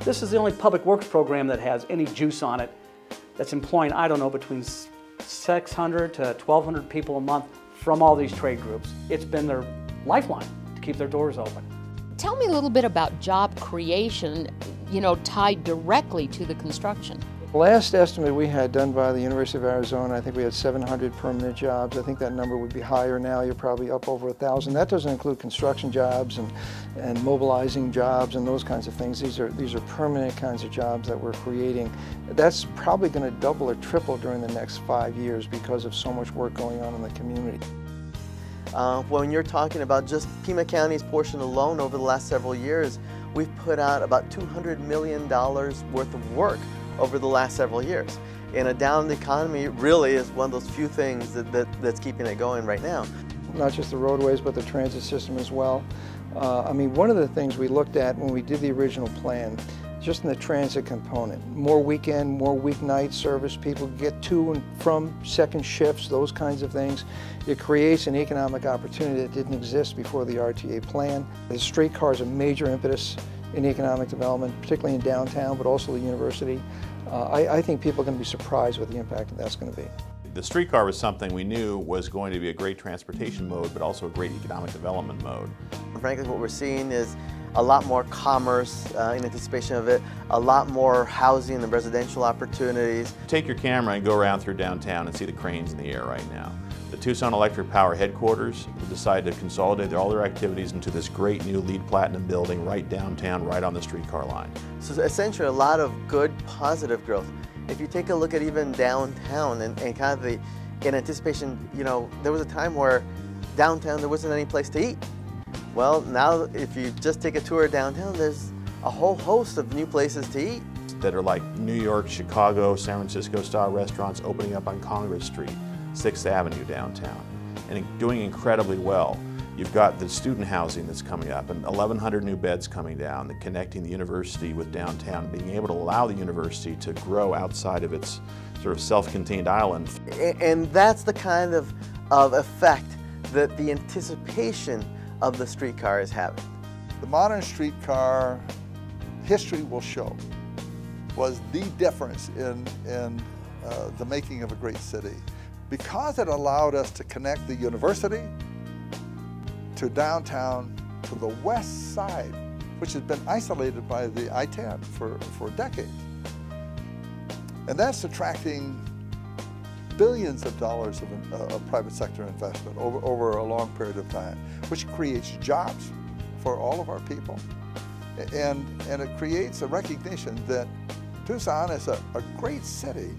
This is the only public works program that has any juice on it, that's employing, I don't know, between 600 to 1,200 people a month from all these trade groups. It's been their lifeline to keep their doors open. Tell me a little bit about job creation, tied directly to the construction. The last estimate we had done by the University of Arizona, I think we had 700 permanent jobs. I think that number would be higher now. You're probably up over 1,000. That doesn't include construction jobs and mobilizing jobs and those kinds of things. These are permanent kinds of jobs that we're creating. That's probably going to double or triple during the next 5 years because of so much work going on in the community. When you're talking about just Pima County's portion alone over the last several years, we've put out about $200 million worth of work over the last several years. In a down economy, it really is one of those few things that's keeping it going right now. Not just the roadways, but the transit system as well. One of the things we looked at when we did the original plan, just in the transit component, more weekend, more weeknight service, people get to and from second shifts, those kinds of things. It creates an economic opportunity that didn't exist before the RTA plan. The streetcar is a major impetus in economic development, particularly in downtown, but also the university. I think people are going to be surprised with the impact that that's going to be. The streetcar was something we knew was going to be a great transportation mode, but also a great economic development mode. Frankly, what we're seeing is a lot more commerce in anticipation of it, a lot more housing and residential opportunities. Take your camera and go around through downtown and see the cranes in the air right now. The Tucson Electric Power headquarters decided to consolidate all their activities into this great new LEED Platinum building right downtown, right on the streetcar line. So essentially a lot of good, positive growth. If you take a look at even downtown and kind of in anticipation, there was a time where downtown there wasn't any place to eat. Well, now if you just take a tour downtown, there's a whole host of new places to eat. That are like New York, Chicago, San Francisco style restaurants opening up on Congress Street, 6th Avenue downtown, and doing incredibly well. You've got the student housing that's coming up, and 1,100 new beds coming down, connecting the university with downtown, being able to allow the university to grow outside of its sort of self-contained island. And that's the kind of effect that the anticipation of the streetcar is having. The modern streetcar, history will show, was the difference in the making of a great city, because it allowed us to connect the university to downtown, to the west side, which has been isolated by the I-10 for decades. And that's attracting billions of dollars of private sector investment over a long period of time, which creates jobs for all of our people. And it creates a recognition that Tucson is a great city